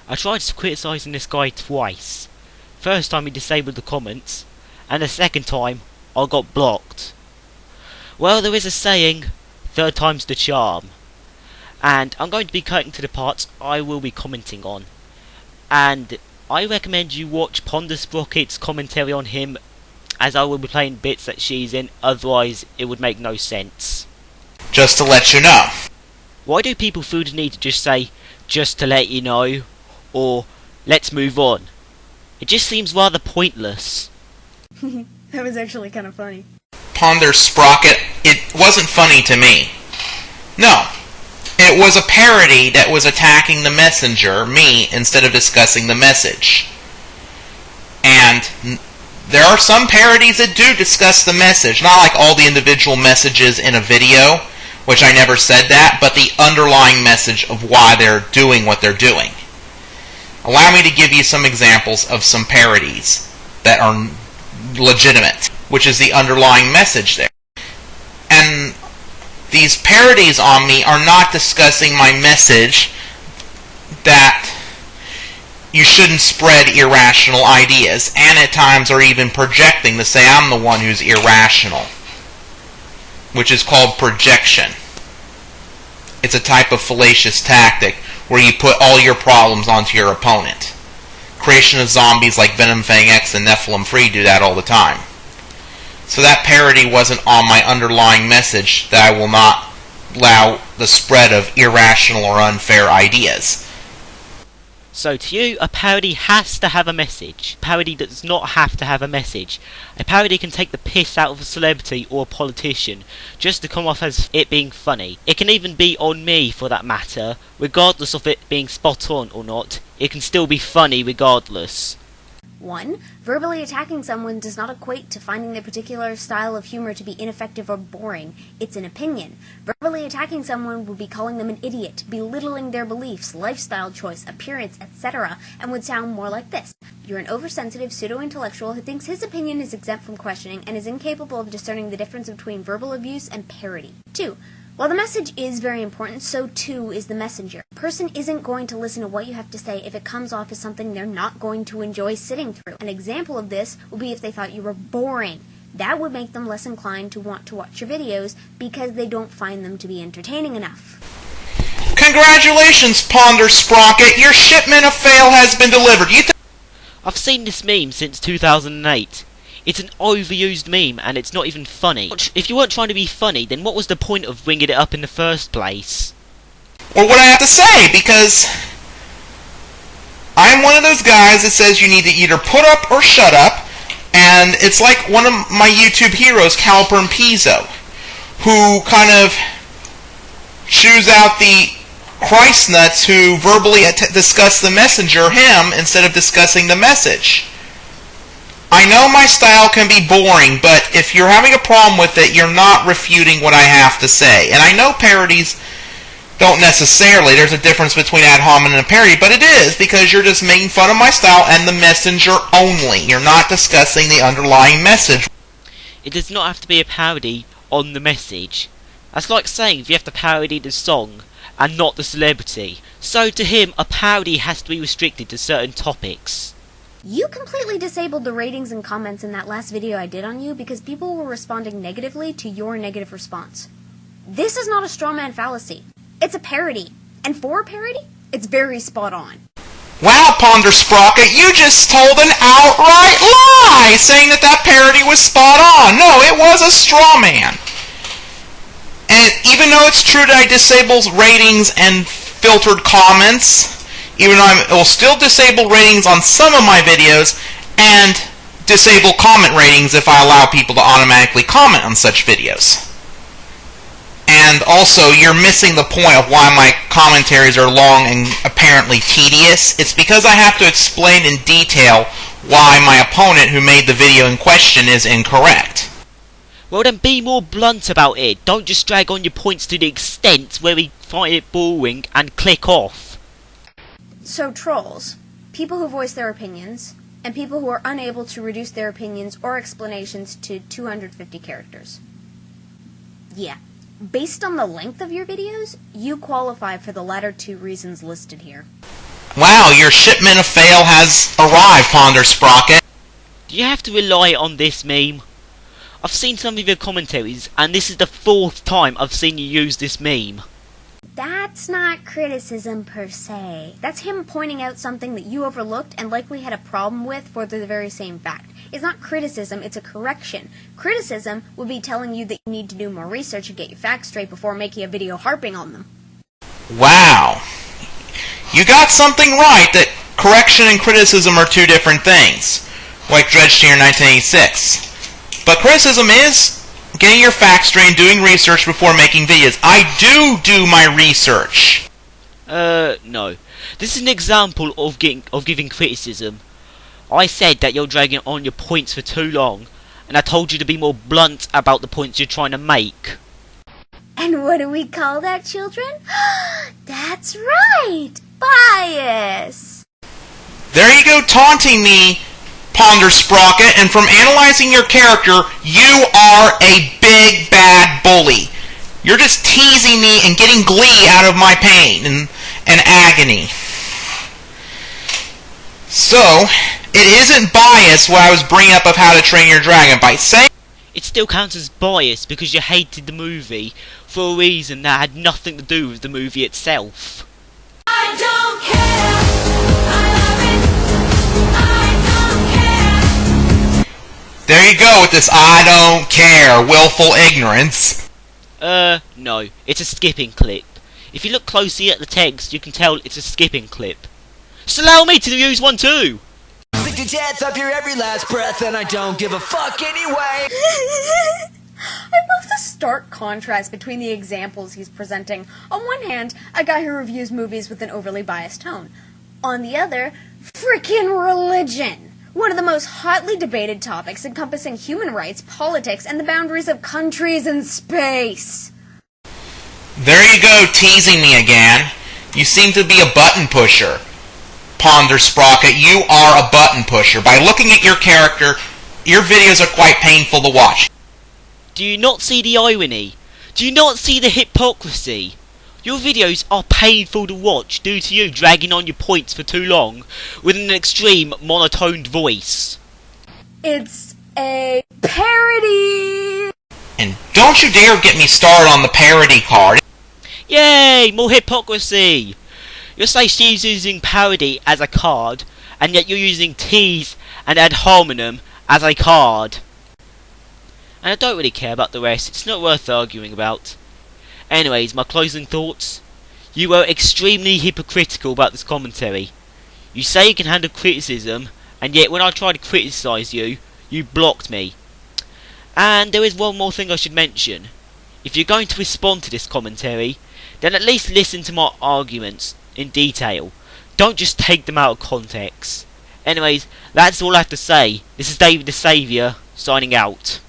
I tried criticising this guy twice. First time he disabled the comments, and the second time I got blocked. Well, there is a saying, third time's the charm. And I'm going to be cutting to the parts I will be commenting on. And I recommend you watch Ponder Sprocket's commentary on him, as I will be playing bits that she's in, otherwise it would make no sense. Just to let you know. Why do people feel the need to just say, just to let you know, or let's move on? It just seems rather pointless. That was actually kind of funny. Ponder Sprocket, it wasn't funny to me. No. It was a parody that was attacking the messenger, me, instead of discussing the message. And there are some parodies that do discuss the message, not like all the individual messages in a video, which I never said that, but the underlying message of why they're doing what they're doing. Allow me to give you some examples of some parodies that are legitimate, which is the underlying message there. And these parodies on me are not discussing my message that you shouldn't spread irrational ideas, and at times are even projecting to say I'm the one who's irrational, which is called projection. It's a type of fallacious tactic where you put all your problems onto your opponent. Creation of zombies like Venom Fang X and Nephilim Free do that all the time. So that parody wasn't on my underlying message that I will not allow the spread of irrational or unfair ideas. So to you, a parody has to have a message. A parody does not have to have a message. A parody can take the piss out of a celebrity or a politician just to come off as it being funny. It can even be on me for that matter. Regardless of it being spot on or not, it can still be funny regardless. 1. Verbally attacking someone does not equate to finding their particular style of humor to be ineffective or boring. It's an opinion. Verbally attacking someone would be calling them an idiot, belittling their beliefs, lifestyle choice, appearance, etc., and would sound more like this. You're an oversensitive pseudo-intellectual who thinks his opinion is exempt from questioning and is incapable of discerning the difference between verbal abuse and parody. 2. While the message is very important, so too is the messenger. A person isn't going to listen to what you have to say if it comes off as something they're not going to enjoy sitting through. An example of this would be if they thought you were boring. That would make them less inclined to want to watch your videos because they don't find them to be entertaining enough. Congratulations, Ponder Sprocket! Your shipment of fail has been delivered. I've seen this meme since 2008. It's an overused meme and it's not even funny. If you weren't trying to be funny, then what was the point of bringing it up in the first place? Or what I have to say, because I'm one of those guys that says you need to either put up or shut up, and it's like one of my YouTube heroes, Caliper and Pizzo, who kind of choose out the Christ nuts who verbally discuss the messenger, him, instead of discussing the message. I know my style can be boring, but if you're having a problem with it, you're not refuting what I have to say. And I know parodies don't necessarily, there's a difference between ad hominem and a parody, but it is, because you're just making fun of my style and the messenger only. You're not discussing the underlying message. It does not have to be a parody on the message. That's like saying if you have to parody the song and not the celebrity. So to him, a parody has to be restricted to certain topics. You completely disabled the ratings and comments in that last video I did on you because people were responding negatively to your negative response. This is not a straw man fallacy. It's a parody. And for a parody, it's very spot on. Wow, Ponder Sprocket, you just told an outright lie, saying that that parody was spot on. No, it was a straw man. And even though it's true that I disable ratings and filtered comments, even though it will still disable ratings on some of my videos, and disable comment ratings if I allow people to automatically comment on such videos. And also, you're missing the point of why my commentaries are long and apparently tedious. It's because I have to explain in detail why my opponent who made the video in question is incorrect. Well then be more blunt about it. Don't just drag on your points to the extent where we find it boring and click off. So trolls, people who voice their opinions, and people who are unable to reduce their opinions or explanations to 250 characters. Yeah, based on the length of your videos, you qualify for the latter two reasons listed here. Wow, your shipment of fail has arrived, Ponder Sprocket. Do you have to rely on this meme? I've seen some of your commentaries, and this is the 4th time I've seen you use this meme. That's not criticism per se. That's him pointing out something that you overlooked and likely had a problem with for the very same fact. It's not criticism, it's a correction. Criticism would be telling you that you need to do more research and get your facts straight before making a video harping on them. Wow. You got something right, that correction and criticism are two different things, like Dredge Tier 1986. But criticism is getting your facts straight and doing research before making videos. I do my research. No. This is an example of giving criticism. I said that you're dragging on your points for too long, and I told you to be more blunt about the points you're trying to make. And what do we call that, children? That's right! Bias! There you go, taunting me, Ponder Sprocket, and from analyzing your character, you are a big bad bully. You're just teasing me and getting glee out of my pain and agony. So, it isn't bias what I was bringing up of How to Train Your Dragon. By saying It still counts as bias because you hated the movie for a reason that had nothing to do with the movie itself. I don't care. I love it. I don't care. there you go with this I don't care, willful ignorance. No. It's a skipping clip. If you look closely at the text, you can tell it's a skipping clip. Just allow me to use one too! Sick to death of your every last breath, and I don't give a fuck anyway. I love the stark contrast between the examples he's presenting. On one hand, a guy who reviews movies with an overly biased tone. On the other, frickin' religion! One of the most hotly debated topics encompassing human rights, politics, and the boundaries of countries and space. There you go, teasing me again. You seem to be a button pusher. Ponder Sprocket, you are a button pusher. By looking at your character, your videos are quite painful to watch. Do you not see the irony? Do you not see the hypocrisy? Your videos are painful to watch due to you dragging on your points for too long with an extreme monotoned voice. It's a parody! And don't you dare get me started on the parody card. Yay! More hypocrisy! You say she's using parody as a card, and yet you're using tease and ad hominem as a card. And I don't really care about the rest, it's not worth arguing about. Anyways, my closing thoughts. You were extremely hypocritical about this commentary. You say you can handle criticism, and yet when I try to criticise you, you blocked me. And there is one more thing I should mention. If you're going to respond to this commentary, then at least listen to my arguments in detail. Don't just take them out of context. Anyways, that's all I have to say. This is David the Saviour, signing out.